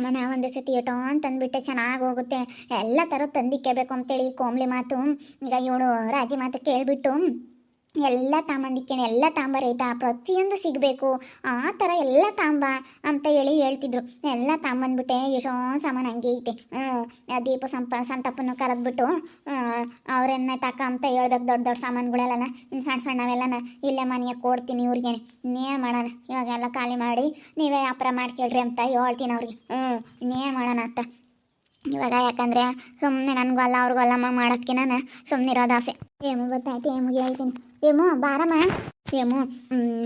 ಸಾಮಾನು ಒಂದೇ ಸತಿ ಏಟೋ ಅಂತಂದ್ಬಿಟ್ಟೆ ಚೆನ್ನಾಗಿ ಹೋಗುತ್ತೆ. ಎಲ್ಲ ಥರದ್ದು ತಂದಿಕ್ಕೇಬೇಕು ಅಂತೇಳಿ ಕೋಮ್ಲಿ ಮಾತು ಈಗ ಇವಳು ರಾಜಿ ಮಾತು ಕೇಳಿಬಿಟ್ಟು ಎಲ್ಲ ತಾಂಬಂದಿಕ್ಕೇನೆ ಎಲ್ಲ ತಾಂಬರೈತಾ ಪ್ರತಿಯೊಂದು ಸಿಗಬೇಕು ಆ ಥರ ಎಲ್ಲ ತಾಂಬ ಅಂತ ಹೇಳ್ತಿದ್ರು. ಎಲ್ಲ ತಾಂಬಂದ್ಬಿಟ್ಟೆ ಎಷ್ಟೊಂದು ಸಾಮಾನು ಹಂಗೆ ಐತೆ. ದೀಪ ಸಂತಪ್ಪನ್ನು ಕರೆದ್ಬಿಟ್ಟು ಅವ್ರನ್ನ ತಕ ಅಂತ ಹೇಳ್ಬೇಕು. ದೊಡ್ಡ ದೊಡ್ಡ ಸಾಮಾನುಗಳೆಲ್ಲನ ಇನ್ನು ಸಣ್ಣ ಸಣ್ಣವೆಲ್ಲನ ಇಲ್ಲೇ ಮನೆಗೆ ಕೊಡ್ತೀನಿ ಇವ್ರಿಗೇನೆ. ಇನ್ನೇನು ಮಾಡೋಣ, ಇವಾಗೆಲ್ಲ ಖಾಲಿ ಮಾಡಿ ನೀವೇ ವ್ಯಾಪಾರ ಮಾಡ್ಕೇಳ್ರಿ ಅಂತ ಹೇಳ್ತೀನಿ ಅವ್ರಿಗೆ. ಇನ್ನೇನು ಮಾಡೋಣ ಅಂತ ಇವಾಗ. ಯಾಕಂದರೆ ಸುಮ್ಮನೆ ನನಗೂ ಅಲ್ಲ ಅವ್ರಿಗೂ ಅಲ್ಲಮ್ಮ ಮಾಡೋದಕ್ಕೆ ನಾನು ಸುಮ್ಮನೆ ಇರೋದು ಆಸೆ. ಏಮು ಗೊತ್ತಾಯ್ತು, ಏಮಿಗೆ ಹೇಳ್ತೀನಿ. ಏಮು ಬಾರಮ್ಮ. ಏಮು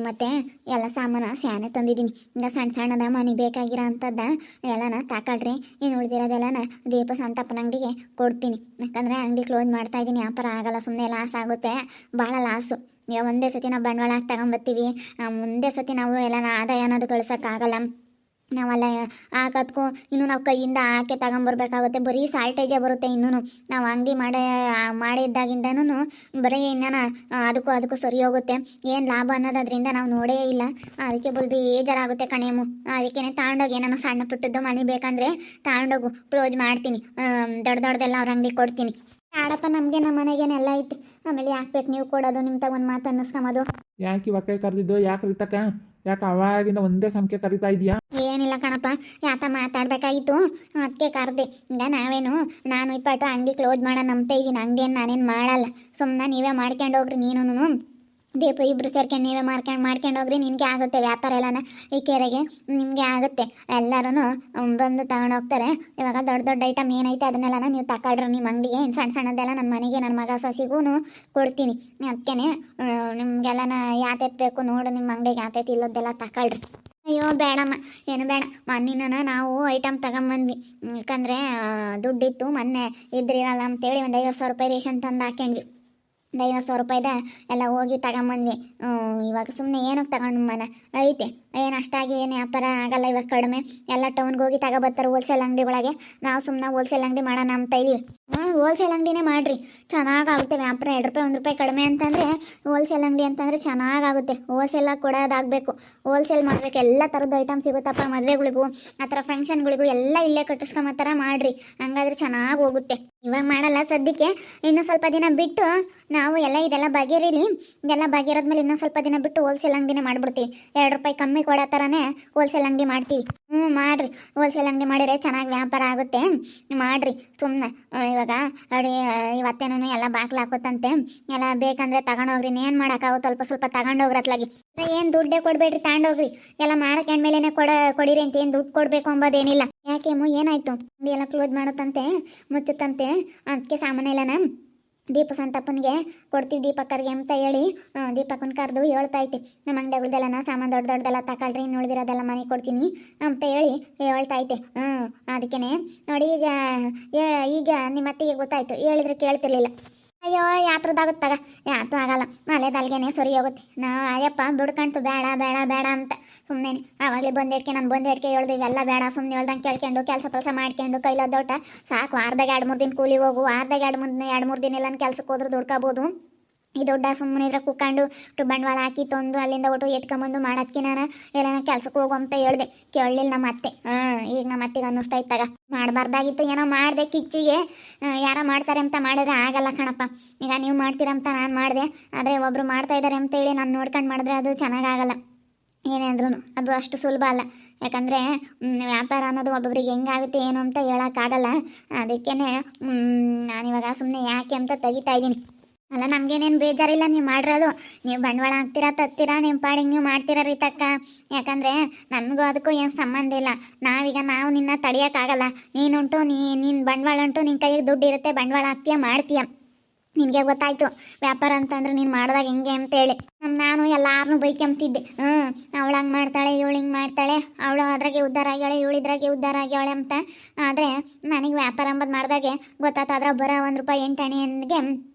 ಮತ್ತು ಎಲ್ಲ ಸಾಮಾನು ಸ್ಯಾನೆ ತಂದಿದ್ದೀನಿ. ಈಗ ಸಣ್ಣ ಸಣ್ಣದ ಮನೆ ಬೇಕಾಗಿರೋ ಅಂಥದ್ದು ಎಲ್ಲನ ತಾಕಳ್ರಿ. ಇನ್ನು ಉಳಿದಿರೋದೆಲ್ಲನ ದೀಪ ಸಂತಪ್ಪನ ಅಂಗಡಿಗೆ ಕೊಡ್ತೀನಿ. ಯಾಕಂದರೆ ಅಂಗಡಿ ಕ್ಲೋಸ್ ಮಾಡ್ತಾಯಿದ್ದೀನಿ, ವ್ಯಾಪಾರ ಆಗೋಲ್ಲ, ಸುಮ್ಮನೆ ಲಾಸ್ ಆಗುತ್ತೆ, ಭಾಳ ಲಾಸು. ಈಗ ಒಂದೇ ಸತಿ ನಾವು ಬಂಡವಾಳ ಹಾಕಿ ತಗೊಂಬರ್ತೀವಿ, ಮುಂದೆ ಸತಿ ನಾವು ಎಲ್ಲನ ಆದಾಯ ಅನ್ನೋದು ಗಳಿಸೋಕ್ಕಾಗಲ್ಲ. ನಾವೆಲ್ಲ ಹಾಕೋದ್ಕೂ ಇನ್ನೂ ನಾವು ಕೈಯಿಂದ ಹಾಕಿ ತಗೊಂಬರ್ಬೇಕಾಗುತ್ತೆ. ಬರೀ ಸಾಲ್ಟೇಜೇ ಬರುತ್ತೆ. ಇನ್ನೂ ನಾವು ಅಂಗಡಿ ಮಾಡಿದ್ದಾಗಿಂದನೂ ಬರೀ ಇನ್ನೇನು ಅದಕ್ಕೂ ಸರಿ ಹೋಗುತ್ತೆ. ಏನು ಲಾಭ ಅನ್ನೋದು ಅದರಿಂದ ನಾವು ನೋಡೇ ಇಲ್ಲ. ಅದಕ್ಕೆ ಬೇಜಾರಾಗುತ್ತೆ ಕಣೇಮು. ಅದಕ್ಕೇ ತಗೊಂಡೋಗಿ ಏನಾನು ಸಣ್ಣ ಪುಟ್ಟದ್ದು ಮನೆ ಬೇಕಂದರೆ ತಗೊಂಡೋಗು, ಕ್ಲೋಸ್ ಮಾಡ್ತೀನಿ. ದೊಡ್ಡದೆಲ್ಲ ಅವ್ರ ಅಂಗಡಿ ಕೊಡ್ತೀನಿ. ಆಡಪ್ಪ, ನಮಗೆ ನಮ್ಮ ಮನೆಗೇನೆಲ್ಲ ಐತಿ. ಆಮೇಲೆ ಯಾಕೆ ಬೇಕು ನೀವು ಕೊಡೋದು? ನಿಮ್ಮ ತಗೊಂಡು ಒಂದು ಮಾತು ಅನ್ನಿಸ್ಕೊಂಬೋದು. ಯಾಕೆ ಇವಾಗ ಕೈ ಕರೆದಿದ್ದು? ಯಾಕೆ ರಿತಕ್ಕ? ಯಾಕೆ ಅವಾಗಿಂದ ಒಂದೇ ಸಮಕ್ಕೆ ಕರಿತಾ ಇದೆಯಾ? ಏನಿಲ್ಲ ಕಣಪ್ಪ, ಯಾಕ ಮಾತಾಡಬೇಕಾಗಿತ್ತು, ಅದಕ್ಕೆ ಕರೆದೆ. ಈಗ ನಾನು ಇಪ್ಪಟ್ಟು ಅಂಗಡಿ ಕ್ಲೋಸ್ ಮಾಡೋಣ ನಂಬ್ತಾ ಇದ್ದೀನಿ. ಅಂಗಡಿಯನ್ನು ನಾನೇನು ಮಾಡಲ್ಲ, ಸುಮ್ಮನೆ ನೀವೇ ಮಾಡ್ಕೊಂಡು ಹೋಗ್ರಿ. ನೀನು ದೀಪ ಇಬ್ಬರು ಸೇರ್ಕೊಂಡು ನೀವೇ ಮಾಡ್ಕೊಂಡು ಹೋಗ್ರಿ. ನಿನಗೆ ಆಗುತ್ತೆ ವ್ಯಾಪಾರ ಎಲ್ಲನ ಈ ಕೆರೆಗೆ, ನಿಮಗೆ ಆಗುತ್ತೆ. ಎಲ್ಲರೂ ಬಂದು ತಗೊಂಡು ಹೋಗ್ತಾರೆ. ಇವಾಗ ದೊಡ್ಡ ದೊಡ್ಡ ಐಟಮ್ ಏನೈತೆ ಅದನ್ನೆಲ್ಲ ನೀವು ತಗೊಳ್ರಿ ನಿಮ್ಮ ಅಂಗಡಿಗೆ. ಇನ್ನು ಸಣ್ಣ ಸಣ್ಣದೆಲ್ಲ ನನ್ನ ಮನೆಗೆ ನನ್ನ ಮಗ ಸೊಸಿಗೂ ಕೊಡ್ತೀನಿ. ಅದಕ್ಕೆ ನಿಮಗೆಲ್ಲನ ಯಾತೈತೆ ಬೇಕು ನೋಡು, ನಿಮ್ಮ ಅಂಗಡಿಗೆ ಯಾತೈತೆ ಇಲ್ಲೋದೆಲ್ಲ ತಗೊಳ್ರಿ. ಅಯ್ಯೋ ಬೇಡಮ್ಮ, ಏನು ಬೇಡ. ಮೊನ್ನಿನ ನಾವು ಐಟಮ್ ತಗೊಂಬಂದ್ವಿ. ಯಾಕಂದರೆ ದುಡ್ಡಿತ್ತು, ಮೊನ್ನೆ ಇದ್ರಿರಲ್ಲ ಅಂತೇಳಿ ಒಂದು 50,000 ರೂಪಾಯಿ ರೇಷನ್ ತಂದು ಹಾಕ್ಯಂಡ್ವಿ. 50,000 ರೂಪಾಯಿದ ಎಲ್ಲ ಹೋಗಿ ತಗೊಂಬಂದ್ವಿ. ಇವಾಗ ಸುಮ್ಮನೆ ಏನಕ್ಕೆ ತಗೊಂಡು ಐತೆ, ಏನು ಅಷ್ಟಾಗಿ ಏನು ವ್ಯಾಪಾರ ಆಗಲ್ಲ ಇವಾಗ, ಕಡಿಮೆ. ಎಲ್ಲ ಟೌನ್ಗೆ ಹೋಗಿ ತಗೊಬರ್ತಾರೆ ಹೋಲ್ಸೇಲ್ ಅಂಗಡಿ ಒಳಗೆ. ನಾವು ಸುಮ್ಮನೆ ಹೋಲ್ಸೇಲ್ ಅಂಗಡಿ ಮಾಡೋಣ ಅಂತ ಇದೀವಿ. ಹೋಲ್ಸೇಲ್ ಅಂಗಡಿನೇ ಮಾಡಿರಿ, ಚೆನ್ನಾಗಾಗುತ್ತೆ ವ್ಯಾಪಾರ. 2 ರೂಪಾಯಿ 1 ರೂಪಾಯಿ ಕಡಿಮೆ ಅಂತಂದರೆ ಹೋಲ್ಸೇಲ್ ಅಂಗಡಿ ಅಂತಂದರೆ ಚೆನ್ನಾಗಾಗುತ್ತೆ. ಹೋಲ್ಸೇಲಾಗಿ ಕೊಡೋದಾಗಬೇಕು, ಹೋಲ್ಸೇಲ್ ಮಾಡಬೇಕು. ಎಲ್ಲ ಥರದ್ದು ಐಟಮ್ ಸಿಗುತ್ತಪ್ಪ. ಮದುವೆಗಳಿಗೂ ಆ ಥರ ಫಂಕ್ಷನ್ಗಳಿಗೂ ಎಲ್ಲ ಇಲ್ಲೇ ಕಟ್ಟಿಸ್ಕೊಂಬತ್ತರ ಮಾಡಿರಿ, ಹಂಗಾದ್ರೆ ಚೆನ್ನಾಗಿ ಹೋಗುತ್ತೆ. ಇವಾಗ ಮಾಡಲ್ಲ ಸದ್ಯಕ್ಕೆ, ಇನ್ನೂ ಸ್ವಲ್ಪ ದಿನ ಬಿಟ್ಟು ನಾವು ಇದೆಲ್ಲ ಬಗೆಹರಿಲಿ. ಇದೆಲ್ಲ ಬಗೆಹರಿದ್ಮೇಲೆ ಇನ್ನೂ ಸ್ವಲ್ಪ ದಿನ ಬಿಟ್ಟು ಹೋಲ್ಸೇಲ್ ಅಂಗಡಿನೇ ಮಾಡಿಬಿಡ್ತೀವಿ. 2 ರೂಪಾಯಿ ಕಮ್ಮಿ ಕೊಡೋ ಥರನೇ ಹೋಲ್ಸೇಲ್ ಅಂಗಡಿ ಮಾಡ್ತೀವಿ. ಮಾಡಿರಿ, ಹೋಲ್ಸೇಲ್ ಅಂಗಡಿ ಮಾಡಿದರೆ ಚೆನ್ನಾಗಿ ವ್ಯಾಪಾರ ಆಗುತ್ತೆ. ಮಾಡಿರಿ ಸುಮ್ಮನೆ. ಇವಾಗ ಇವತ್ತೇನೂ ಎಲ್ಲ ಬಾಕ್ಲು ಹಾಕೋತಂತೆ, ಎಲ್ಲ ಬೇಕಂದರೆ ತಗೊಂಡೋಗ್ರಿ. ಏನು ಮಾಡೋಕ್ಕಾಗುತ್ತೆ, ಸ್ವಲ್ಪ ತಗೊಂಡೋಗ್ರಿ. ಅತ್ಲಾಗಿ ಏನು ದುಡ್ಡೇ ಕೊಡಬೇಡ್ರಿ, ತಗೊಂಡೋಗ್ರಿ. ಎಲ್ಲ ಮಾಡೋಕ್ಕಾದ್ಮೇಲೆ ಕೊಡಿರಿ ಅಂತ ಏನು ದುಡ್ಡು ಕೊಡಬೇಕು ಅಂಬೋದೇನಿಲ್ಲ. ಯಾಕೆಮು ಏನಾಯಿತು? ಅಂಗಡಿ ಎಲ್ಲ ಕ್ಲೋಸ್ ಮಾಡುತ್ತಂತೆ, ಮುಚ್ಚುತ್ತಂತೆ. ಅದಕ್ಕೆ ಸಾಮಾನೆಲ್ಲನ ದೀಪ ಸಂತಪ್ಪನಿಗೆ ಕೊಡ್ತೀವಿ, ದೀಪಕ್ಕರಿಗೆ ಅಂತ ಹೇಳಿ ದೀಪಕ್ಕನ ಕರೆದು ಹೇಳ್ತಾಯ್ತಿ. ನಮ್ಮ ಅಂಗಡಿಗಳ್ದೆಲ್ಲ ಸಾಮಾನು ದೊಡ್ಡದೆಲ್ಲ ತಗೊಳ್ರಿ, ಇನ್ನು ಉಳಿದಿರೋದೆಲ್ಲ ಮನೆಗೆ ಕೊಡ್ತೀನಿ ಅಂತ ಹೇಳಿ ಹೇಳ್ತಾಯ್ತೆ. ಅದಕ್ಕೇ ನೋಡಿ, ಈಗ ನಿಮ್ಮ ಅತ್ತಿಗೆ ಗೊತ್ತಾಯ್ತು, ಹೇಳಿದ್ರೆ ಕೇಳ್ತಿರ್ಲಿಲ್ಲ. ಅಯ್ಯೋ ಯಾತ್ರದಾಗುತ್ತಾಗ, ಯಾತು ಆಗಲ್ಲ, ಅಲ್ಲೇದಲ್ಗೇನೆ ಸರಿ ಹೋಗುತ್ತೆ. ಅಯ್ಯಪ್ಪ ಬಿಡ್ಕಂತು ಬೇಡ ಬೇಡ ಬೇಡ ಅಂತ ಸುಮ್ಮನೆ ಆವಾಗಲೇ ನಾನು ಬಂದೇಡ್ಕೆ ಹೇಳ್ದೆ, ಇವೆಲ್ಲ ಬೇಡ. ಸುಮ್ಮನೆ ಹೇಳ್ದಂಗೆ ಕೇಳ್ಕೊಂಡು ಕೆಲಸ ಮಾಡ್ಕೊಂಡು ಕೈಲೋದೋಟ ಸಾಕು. ವಾರದಾಗ 2-3 ದಿನ ಕೂಲಿ ಹೋಗು, ವಾರದಾಗ 2-3 ದಿನ ಎಲ್ಲ ಕೆಲ್ಸಕ್ಕೆ ಹೋದ್ರೆ ದುಡ್ಕೋಬೋದು. ಈ ದೊಡ್ಡ ಸುಮ್ಮನೆ ಇದ್ರೆ ಕುಕ್ಕೊಂಡು ಬಂಡವಾಳ ಹಾಕಿ ತಂದು ಅಲ್ಲಿಂದ ಒಟ್ಟು ಎತ್ಕೊಂಬಂದು ಮಾಡೋದಕ್ಕೆ ನಾನು ಎಲ್ಲ ಕೆಲ್ಸಕ್ಕೆ ಹೋಗು ಅಂತ ಹೇಳ್ದೆ. ಕೇಳಲಿಲ್ಲ ನಮ್ಮ ಅತ್ತೆ. ಈಗ ನಮ್ಮ ಅತ್ತೆಗೆ ಅನ್ನಿಸ್ತಾ ಇತ್ತಾಗ ಮಾಡಬಾರ್ದಾಗಿತ್ತು, ಏನೋ ಮಾಡಿದೆ ಕಿಚ್ಚಿಗೆ. ಯಾರೋ ಮಾಡ್ತಾರೆ ಅಂತ ಮಾಡಿದ್ರೆ ಆಗಲ್ಲ ಕಣಪ್ಪ. ಈಗ ನೀವು ಮಾಡ್ತೀರಂತ ನಾನು ಮಾಡಿದೆ, ಆದರೆ ಒಬ್ಬರು ಮಾಡ್ತಾಯಿದ್ದಾರೆ ಅಂತೇಳಿ ನಾನು ನೋಡ್ಕೊಂಡು ಮಾಡಿದ್ರೆ ಅದು ಚೆನ್ನಾಗಾಗಲ್ಲ. ಏನೇ ಅಂದ್ರೂ ಅದು ಅಷ್ಟು ಸುಲಭ ಅಲ್ಲ. ಯಾಕಂದರೆ ವ್ಯಾಪಾರ ಅನ್ನೋದು ಒಬ್ಬೊಬ್ರಿಗೆ ಹೆಂಗಾಗುತ್ತೆ ಏನು ಅಂತ ಹೇಳೋಕ್ಕಾಗಲ್ಲ. ಅದಕ್ಕೇ ನಾನಿವಾಗ ಸುಮ್ಮನೆ ಯಾಕೆ ಅಂತ ತೆಗಿತಾ ಇದ್ದೀನಿ. ಅಲ್ಲ, ನಮಗೇನೇನು ಬೇಜಾರಿಲ್ಲ, ನೀವು ಮಾಡಿರೋದು. ನೀವು ಬಂಡವಾಳ ಹಾಕ್ತೀರಾ, ತತ್ತೀರಾ, ನಿಮ್ಮ ಪಾಡಿಗೆ ನೀವು ಮಾಡ್ತೀರಾ ರೀತಕ್ಕ. ಯಾಕಂದರೆ ನಮಗೂ ಅದಕ್ಕೂ ಏನು ಸಂಬಂಧ ಇಲ್ಲ. ನಾವು ನಿನ್ನ ತಡೆಯೋಕ್ಕಾಗಲ್ಲ. ನೀನುಂಟು, ನಿನ್ನ ಬಂಡವಾಳ ಉಂಟು, ನಿನ್ನ ಕೈಗೆ ದುಡ್ಡು ಇರುತ್ತೆ, ಬಂಡವಾಳ ಹಾಕ್ತೀಯ, ಮಾಡ್ತೀಯ. ನಿನಗೆ ಗೊತ್ತಾಯ್ತು ವ್ಯಾಪಾರ ಅಂತಂದ್ರೆ ನೀನು ಮಾಡಿದಾಗ ಹೆಂಗೆ ಅಂತೇಳಿ. ನಾನು ಎಲ್ಲಾರನ್ನೂ ಬೈಕೊಂಬ್ತಿದ್ದೆ. ಅವಳು ಹಂಗೆ ಮಾಡ್ತಾಳೆ, ಇವಳು ಹಿಂಗೆ ಮಾಡ್ತಾಳೆ, ಅವಳು ಅದ್ರಾಗೆ ಉದ್ಧಾರ ಆಗ್ಯಾಳೆ, ಇವಳು ಇದ್ರಾಗೆ ಉದ್ಧಾರ ಆಗ್ಯಾಳೆ ಅಂತ. ಆದರೆ ನನಗೆ ವ್ಯಾಪಾರ ಅಂಬದು ಮಾಡಿದಾಗೆ ಗೊತ್ತಾಯ್ತು. ಅದ್ರ ಬರೋ 1 ರೂಪಾಯಿ 8 ಅಣಿಗೆ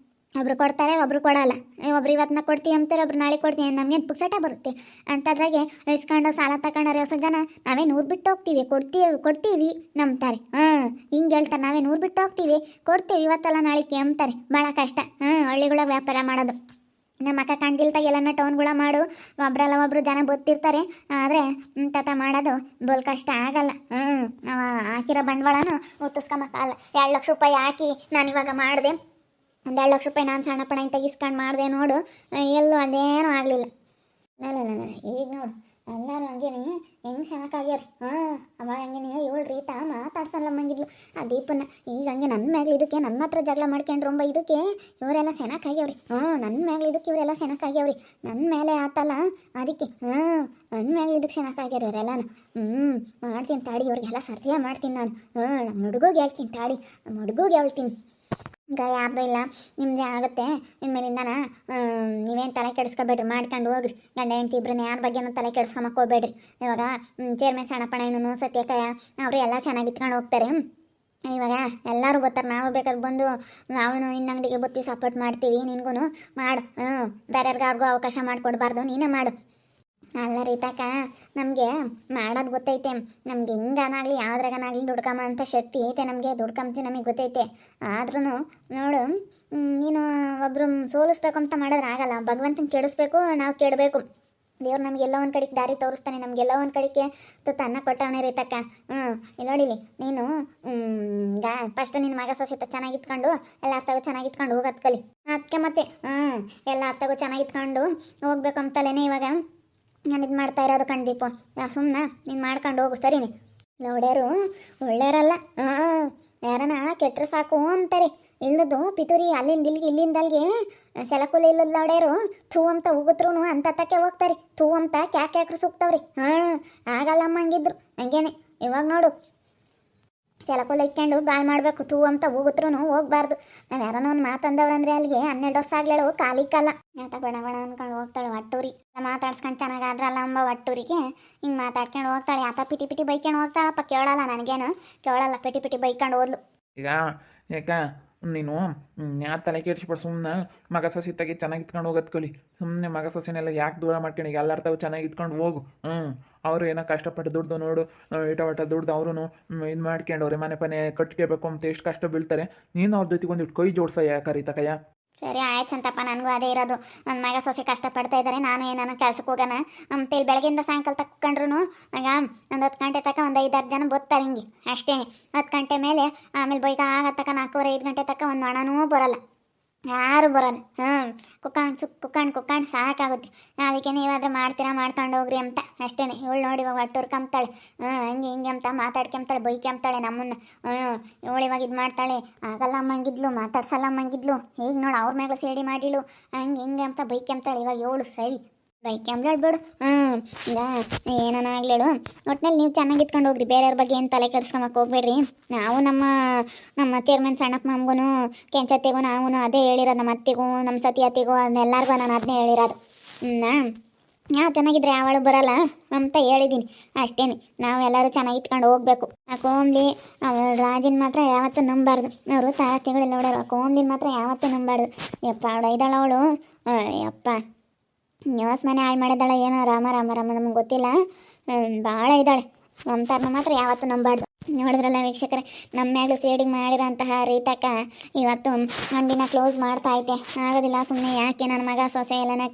ಒಬ್ರು ಕೊಡ್ತಾರೆ, ಒಬ್ರು ಕೊಡಲ್ಲ. ಒಬ್ರು ಇವತ್ತನ್ನ ಕೊಡ್ತೀವಿ ಅಂತಾರೆ, ಒಬ್ರು ನಾಳೆ ಕೊಡ್ತೀವಿ. ನಮಗೆ ಪುಕ್ಸಟ ಬರುತ್ತೆ ಅಂತದ್ರಾಗೆ ಇಸ್ಕೊಂಡು ಸಾಲ ತಗೊಂಡವ್ರು ಹೊಸ ಜನ ನಾವೇ 100 ಬಿಟ್ಟು ಹೋಗ್ತೀವಿ, ಕೊಡ್ತೀವಿ ನಂಬ್ತಾರೆ. ಹಿಂಗೆ ಹೇಳ್ತಾರೆ, ನಾವೇ 100 ಬಿಟ್ಟು ಹೋಗ್ತೀವಿ, ಕೊಡ್ತೀವಿ, ಇವತ್ತಲ್ಲ ನಾಳೆಗೆ ಅಂತಾರೆ. ಭಾಳ ಕಷ್ಟ ಹಳ್ಳಿಗಳ ವ್ಯಾಪಾರ ಮಾಡೋದು. ನಮ್ಮ ಅಕ್ಕ ಕಂಡಿಲ್ತಾಗ ಎಲ್ಲನ ಟೌನ್ಗಳ ಮಾಡು, ಒಬ್ರು ಜನ ಗೊತ್ತಿರ್ತಾರೆ. ಆದರೆ ಮಾಡೋದು ಬೋಲ್ ಕಷ್ಟ ಆಗಲ್ಲ. ಹಾಕಿರೋ ಬಂಡವಾಳನೂ ಹುಟ್ಟಿಸ್ಕೊಂಬಕ್ಕಲ್ಲ. 2 ಲಕ್ಷ ರೂಪಾಯಿ ಹಾಕಿ ನಾನು ಇವಾಗ ಮಾಡಿದೆ, ಒಂದು 2 ಲಕ್ಷ ರೂಪಾಯಿ ನಾನು ಸಣ್ಣ ಪಣ ತೆಗಿಸ್ಕೊಂಡು ಮಾಡಿದೆ ನೋಡು, ಎಲ್ಲೂ ಅದೇನೂ ಆಗಲಿಲ್ಲ. ಇಲ್ಲ ಈಗ ನೋಡು ಎಲ್ಲರೂ ಹಂಗೇನೆ ಹೆಂಗೆ ಚೆನ್ನಾಗಾಗ್ಯಾರ. ಅವಾಗ ಹಂಗೇನೆ ಇವಳು ರೀತಾ ಮಾತಾಡ್ಸಲ್ಲಮ್ಮಂಗಿದ್ಲು ಆ ದೀಪನ್ನ. ಈಗ ಹಂಗೆ ನನ್ನ ಮ್ಯಾಗ್ಲಿ ಇದಕ್ಕೆ ನನ್ನ ಹತ್ರ ಜಗಳ ಮಾಡ್ಕೊಂಡ್ರೊಂಬ ಇದಕ್ಕೆ ಇವರೆಲ್ಲ ಚೆನ್ನಾಗಾಗ್ಯವ್ರಿ. ನನ್ನ ಮ್ಯಾಗ್ಲಿ ಇದಕ್ಕೆ ಇವರೆಲ್ಲ ಚೆನ್ನಾಗಾಗ್ಯವ್ರಿ. ನನ್ನ ಮೇಲೆ ಆತಲ್ಲ ಅದಕ್ಕೆ ನನ್ನ ಮ್ಯಾಗ್ಲಿ ಇದಕ್ಕೆ ಚೆನ್ನಾಗಾಗ್ಯಾರ ಇವರೆಲ್ಲನು. ಮಾಡ್ತೀನಿ ತಾಡಿ, ಇವ್ರಿಗೆಲ್ಲ ಸರಿಯಾಗಿ ಮಾಡ್ತೀನಿ ನಾನು. ನಮ್ಮ ಹುಡುಗಿಗೆ ಹೇಳ್ತೀನಿ ತಾಡಿ, ನಮ್ಮ ಹುಡುಗಿಗೆ ಹೇಳ್ತೀನಿ. ಈಗ ಯಾರ್ದು ಇಲ್ಲ, ನಿಮ್ಮದೇ ಆಗುತ್ತೆ ಇನ್ಮೇಲಿಂದನ. ನೀವೇನು ತಲೆ ಕೆಡಿಸ್ಕೊಬೇಡ್ರಿ, ಮಾಡ್ಕೊಂಡು ಹೋಗ್ರಿ. ಗಂಡ ಹೆಂಡತಿ ಇಬ್ಬರನ್ನ ಯಾರ ಬಗ್ಗೆನೂ ತಲೆ ಕೆಡಿಸ್ಕೊಂಬಕ್ಕೆ ಹೋಗ್ಬೇಡ್ರಿ. ಇವಾಗ ಚೇರ್ಮನ್ ಸಣ್ಣಪ್ಪಣ ಇನ್ನೂ ಸತ್ಯಕಯ್ಯ ಅವರು ಎಲ್ಲ ಚೆನ್ನಾಗಿ ಇತ್ಕೊಂಡು ಹೋಗ್ತಾರೆ. ಇವಾಗ ಎಲ್ಲರೂ ಬರ್ತಾರೆ, ನಾವು ಬೇಕಾದ್ರೆ ಬಂದು ನಾವು ಇನ್ನು ಅಂಗಡಿಗೆ ಬತ್ತಿ ಸಪೋರ್ಟ್ ಮಾಡ್ತೀವಿ. ನಿನ್ಗೂ ಮಾಡು, ಬೇರೆಯವ್ರಿಗೆ ಅವ್ರಿಗೂ ಅವಕಾಶ ಮಾಡಿಕೊಡ್ಬಾರ್ದು, ನೀನೇ ಮಾಡು. ಅಲ್ಲ ರೀತಾಕ, ನಮಗೆ ಮಾಡೋದು ಗೊತ್ತೈತೆ. ನಮ್ಗೆ ಹಿಂಗನಾಗಲಿ ಯಾವ್ದ್ರಾಗನಾಗಲಿ ದುಡ್ಕಮ್ಮ ಅಂತ ಶಕ್ತಿ ಐತೆ ನಮಗೆ, ದುಡ್ಕಂತೀವಿ ನಮಗೆ ಗೊತ್ತೈತೆ. ಆದ್ರೂ ನೋಡು, ನೀನು ಒಬ್ಬರು ಸೋಲಿಸ್ಬೇಕು ಅಂತ ಮಾಡಿದ್ರೆ ಆಗಲ್ಲ. ಭಗವಂತನ ಕೆಡಿಸ್ಬೇಕು, ನಾವು ಕೆಡಬೇಕು. ದೇವ್ರು ನಮಗೆಲ್ಲ ಒಂದು ಕಡೆಗೆ ದಾರಿ ತೋರಿಸ್ತಾನೆ, ನಮಗೆಲ್ಲ ಒಂದು ಕಡೆಗೆ ತನ್ನ ಕೊಟ್ಟವನೇ ರೀತಕ್ಕ. ಇಲ್ಲಿ ನೋಡಿಲಿ, ನೀನು ಈಗ ಫಸ್ಟ್ ನಿನ್ನ ಮಗ ಸೊಸೆ ಚೆನ್ನಾಗಿತ್ಕೊಂಡು ಎಲ್ಲ ಅರ್ಥಗೂ ಚೆನ್ನಾಗಿತ್ಕೊಂಡು ಹೋಗೋದು ಕಲಿ. ಅದಕ್ಕೆ ಮತ್ತೆ ಎಲ್ಲ ಅರ್ಥಗೂ ಚೆನ್ನಾಗಿತ್ಕೊಂಡು ಹೋಗ್ಬೇಕು ಅಂತಲೇನೆ ಇವಾಗ ನಾನು ಇದು ಮಾಡ್ತಾ ಇರೋದು ಕಣ್ದೀಪು. ಸುಮ್ಮನೆ ನೀನು ಮಾಡ್ಕೊಂಡು ಹೋಗು ಸರಿನಿ. ಲೌಡ್ಯಾರು ಒಳ್ಳೆಯರಲ್ಲ, ಯಾರನ ಕೆಟ್ಟರೆ ಸಾಕು ಅಂತಾರೆ. ಇಲ್ಲದು ಪಿತೂರಿ ಅಲ್ಲಿಂದ ಇಲ್ಲಿಗೆ ಇಲ್ಲಿಂದ ಅಲ್ಲಿಗೆ ಸೆಲಕುಲಿ ಇಲ್ಲದ ಲೌಡ್ಯಾರು ಥೂ ಅಂತ ಹೋಗುತ್ರು ಅಂತ ತಕ್ಕೆ ಹೋಗ್ತಾರೆ. ಥೂ ಅಂತ ಕ್ಯಾಕ್ರು ಸುಕ್ತವ್ರಿ. ಆಗಲ್ಲಮ್ಮ ಹಂಗಿದ್ರು ಹಂಗೇನೆ. ಇವಾಗ ನೋಡು, ಸೆಲಕುಲ ಇಕ್ಕೊಂಡು ಬಾಯ್ ಮಾಡಬೇಕು, ಥೂ ಅಂತ ಹೋಗುತ್ರು ಹೋಗ್ಬಾರ್ದು. ನಾವು ಯಾರನ್ನ ಒಂದು ಮಾತಂದವ್ರಂದ್ರೆ ಅಲ್ಲಿಗೆ 12 ವರ್ಷ ಆಗ್ಲೇಳು ಕಾಲಿಕ್ಕಲ್ಲ. ಆತ ಬಣ ಅನ್ಕೊಂಡು ಹೋಗ್ತಾಳೆ ಒಟ್ಟೂರಿ. ಮಾತಾಡ್ಸ್ಕೊಂಡು ಚೆನ್ನಾಗಾದ್ರಲ್ಲ ಅಂಬ ಒಟ್ಟೂರಿಗೆ ಹಿಂಗೆ ಮಾತಾಡ್ಕೊಂಡು ಹೋಗ್ತಾಳೆ. ಆತ ಪಿಟಿ ಪಿಟಿ ಬೈಕೊಂಡು ಹೋಗ್ತಾಳಪ್ಪ. ಕೇಳಲ್ಲ, ನನಗೇನು ಕೇಳಲ್ಲ, ಪಿಟಿ ಪಿಟಿ ಬೈಕೊಂಡು ಹೋದ್ಲು. ಈಗ ಯಾಕ ನೀನು ಯಾ ತಲೆ ಕೆಡಿಸ್ಬಿಟ್ಟು ಸುಮ್ಮನೆ ಮಗ ಸೊಸೆ ತೆಗಿ ಚೆನ್ನಾಗಿ ಇತ್ಕೊಂಡು ಹೋಗೋದು ಕಲಿ. ಸುಮ್ಮನೆ ಮಗ ಸೊಸೆನೆಲ್ಲ ಯಾಕೆ ದೂರ ಮಾಡ್ಕೊಂಡು, ಈಗ ಎಲ್ಲರ ತಾವು ಚೆನ್ನಾಗಿ ಇತ್ಕೊಂಡು ಹೋಗು. ಅವರು ಏನೋ ಕಷ್ಟಪಟ್ಟು ದುಡ್ದು ನೋಡು, ಇಟ ದುಡ್ದು ಅವರು ಇದು ಮಾಡ್ಕೊಂಡವ್ರೆ, ಮನೆ ಕಟ್ಕೋಬೇಕು ಅಂತ ಎಷ್ಟು ಕಷ್ಟ ಬೀಳ್ತಾರೆ. ನೀನು ಅವ್ರ ಜೊತೆಗೆ ಒಂದಿಟ್ಟು ಕೈ ಜೋಡ್ಸ ಯಾಕರಿತಕಯ್ಯ. ಸರಿ ಆಯ್ತು ಸಂತಪ್ಪ, ನನಗೂ ಅದೇ ಇರೋದು. ನನ್ನ ಮಗ ಸೊಸೆ ಕಷ್ಟಪಡ್ತಾ ಇದ್ದಾರೆ, ನಾನು ಏನಾನ ಕೆಲ್ಸಕ್ಕೆ ಹೋಗೋಣ ಅಂತೇಳಿ ಬೆಳಗ್ಗೆಯಿಂದ ಸಾಯಂಕಾಲ ತಕ್ಕೊಂಡ್ರು ಆಗ ಒಂದು 10 ಗಂಟೆ ತನಕ ಒಂದು 5-6 ಜನ ಬರ್ತಾರೆ ಹಿಂಗೆ ಅಷ್ಟೇ. 10 ಗಂಟೆ ಮೇಲೆ ಆಮೇಲೆ ಬೈಕ ಆಗತ್ತಕ 4:30-5 ಗಂಟೆ ತನಕ ಒಂದು ಹಣನೂ ಬರೋಲ್ಲ, ಯಾರು ಬರೋಲ್ಲ. ಕುಕ್ಕಂಡು ಸಾಕಾಗುತ್ತೆ. ಅದಕ್ಕೆ ನೀವಾದ್ರೆ ಮಾಡ್ತೀರಾ ಮಾಡ್ಕೊಂಡು ಹೋಗ್ರಿ ಅಂತ ಅಷ್ಟೇ. ಇವಳು ನೋಡಿ ಇವಾಗ ಒಟ್ಟೂರು ಕಂಬ್ತಾಳೆ, ಹಂಗೆ ಹಿಂಗೆ ಅಂತ ಮಾತಾಡ್ಕೊಂಬ್ತಾಳೆ, ಬೈಕೊಂಬ್ತಾಳೆ ನಮ್ಮನ್ನು. ಇವಳು ಇವಾಗ ಇದು ಮಾಡ್ತಾಳೆ, ಆಗಲ್ಲ ಅಮ್ಮಂಗಿದ್ಲು, ಮಾತಾಡ್ಸಲ್ಲ ಅಮ್ಮಂಗಿದ್ಲು. ಈಗ ನೋಡಿ ಅವ್ರ ಮೇಲೆ ಸೇಡಿ ಮಾಡಿಳು, ಹಂಗೆ ಹಿಂಗೆ ಅಂತ ಬೈಕೊಂಬ್ತಾಳೆ. ಇವಾಗ ಇವಳು ಸರಿ ಬೈಕೊಂಬ್ಲಾಳು ಬಿಡು. ಈಗ ಏನನಾಗ್ಲೇಳು, ಒಟ್ಟಿನಲ್ಲಿ ನೀವು ಚೆನ್ನಾಗಿ ಇತ್ಕೊಂಡು ಹೋಗ್ರಿ, ಬೇರೆಯವ್ರ ಬಗ್ಗೆ ಏನು ತಲೆ ಕೆಡ್ಸ್ಕೊಂಬಕ್ಕೆ ಹೋಗ್ಬೇಡ್ರಿ. ನಾವು ನಮ್ಮ ಚೇರ್ಮನ್ ಸಣ್ಣಪ್ಪ ಮಮ್ಮಗೂ ಕೆಂಚತ್ತಿಗೂ ನಾವು ಅದೇ ಹೇಳಿರೋದು, ನಮ್ಮ ಅತ್ತಿಗೂ ನಮ್ಮ ಸತಿ ಅತ್ತಿಗೂ ಅದನ್ನೆಲ್ಲರಿಗೂ ನಾನು ಅದನ್ನೇ ಹೇಳಿರೋದು. ನಾವು ಚೆನ್ನಾಗಿದ್ರೆ ಯಾವಳು ಬರಲ್ಲ ಅಂತ ಹೇಳಿದ್ದೀನಿ ಅಷ್ಟೇ. ನಾವೆಲ್ಲರೂ ಚೆನ್ನಾಗಿ ಇತ್ಕೊಂಡು ಹೋಗ್ಬೇಕು. ಆ ಕೋಮ್ಲಿ ರಾಜಿನ ಮಾತ್ರ ಯಾವತ್ತೂ ನಂಬಾರ್ದು. ಅವರು ತಾತಿಗಳೆಲ್ಲ ನೋಡೋರು, ಆ ಕೋಮ್ಲಿನ ಮಾತ್ರ ಯಾವತ್ತೂ ನಂಬಾರ್ದು. ಯಪ್ಪ ಅವಳು ಇದ್ದಾಳೆ, ಅವಳು ಯಪ್ಪ ನ್ಯೂಸ್ ಮನೆ ಹಾಳು ಮಾಡಿದ್ದಾಳೆ ಏನೋ. ರಾಮ ನಮ್ಗೆ ಗೊತ್ತಿಲ್ಲ, ಭಾಳ ಇದ್ದಾಳೆ. ಮಮತಾರನ್ನ ಮಾತ್ರ ಯಾವತ್ತೂ ನಂಬಾರ್ದು. ನೋಡಿದ್ರಲ್ಲ ವೀಕ್ಷಕರೇ, ನಮ್ಮ ಮ್ಯಾಗ್ಲೂ ಸೇಡಿಂಗ್ ಮಾಡಿರೋಂತಹ ರೀತಕ್ಕ ಇವತ್ತು ಅಂಗಡಿನ ಕ್ಲೋಸ್ ಮಾಡ್ತಾ ಐತೆ. ಆಗೋದಿಲ್ಲ ಸುಮ್ಮನೆ, ಯಾಕೆ ನನ್ನ ಮಗ ಸೊಸೆ ಎಲ್ಲನ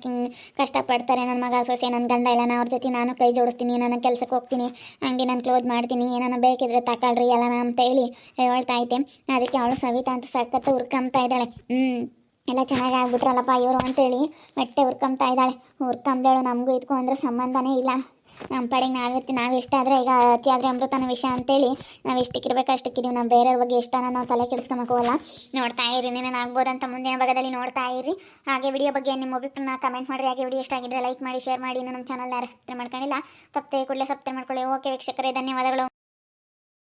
ಕಷ್ಟಪಡ್ತಾರೆ, ನನ್ನ ಮಗ ಸೊಸೆ ನನ್ನ ಗಂಡ ಎಲ್ಲನ ಅವ್ರ ಜೊತೆ ನಾನು ಕೈ ಜೋಡಿಸ್ತೀನಿ, ನಾನು ಕೆಲಸಕ್ಕೆ ಹೋಗ್ತೀನಿ, ಅಂಗಡಿ ನಾನು ಕ್ಲೋಸ್ ಮಾಡ್ತೀನಿ, ಏನಾನ ಬೇಕಿದ್ರೆ ತಗೊಳ್ರಿ ಎಲ್ಲನ ಅಂತೇಳಿ ಹೇಳ್ತಾ ಐತೆ. ಅದಕ್ಕೆ ಅವಳು ಸವಿತಾ ಅಂತ ಸಖತ್ತು ಹುರ್ಕೊಂಬ್ತಾ ಇದ್ದಾಳೆ. ಎಲ್ಲ ಚೆನ್ನಾಗಿ ಆಗ್ಬಿಟ್ರಲ್ಲಪ್ಪ ಇವರು ಅಂತೇಳಿ ಹೊಟ್ಟೆ ಹುರ್ಕೊಂಬ್ತಾ ಇದ್ದಾಳೆ. ಹುರ್ಕೊಂಬೇಳು, ನಮಗೂ ಇದಕ್ಕೂ ಅಂದರೆ ಸಂಬಂಧನೇ ಇಲ್ಲ. ನಮ್ಮ ಪಡೆಗೆ ನಾವು ಎಷ್ಟಾದರೆ, ಈಗ ಅತಿ ಆದರೆ ಅಮೃತನ ವಿಷಯ ಅಂತೇಳಿ ನಾವು ಎಷ್ಟಕ್ಕಿರ್ಬೇಕು ಅಷ್ಟಕ್ಕಿದ್ದೀವಿ. ನಾವು ಬೇರೆಯವ್ರ ಬಗ್ಗೆ ಎಷ್ಟನ್ನ ನಾವು ತಲೆ ಕೆಡಿಸ್ಕೊಂಬೋಲ್ಲ. ನೋಡ್ತಾ ಇರಿ, ಏನೇನು ಆಗ್ಬೋದಂತ ಮುಂದಿನ ಭಾಗದಲ್ಲಿ ನೋಡ್ತಾ ಇರಿ. ಹಾಗೆ ವಿಡಿಯೋ ಬಗ್ಗೆ ನಿಮ್ಮ ಅಭಿಪ್ರಾಯನ ಕಮೆಂಟ್ ಮಾಡಿರಿ. ಹಾಗೆ ವಿಡಿಯೋ ಇಷ್ಟ ಆಗಿದ್ರೆ ಲೈಕ್ ಮಾಡಿ, ಶೇರ್ ಮಾಡಿ. ಇನ್ನು ನಮ್ಮ ಚಾನಲ್ ಯಾರು ಸಬ್ಸ್ಕ್ರೈಬ್ ಮಾಡ್ಕೊಂಡಿಲ್ಲ, ತಪ್ಪದೆ ಕೂಡಲೇ ಸಬ್ಸ್ಕ್ರೈಬ್ ಮಾಡ್ಕೊಳ್ಳಿ. ಓಕೆ ವೀಕ್ಷಕರೇ, ಧನ್ಯವಾದಗಳು.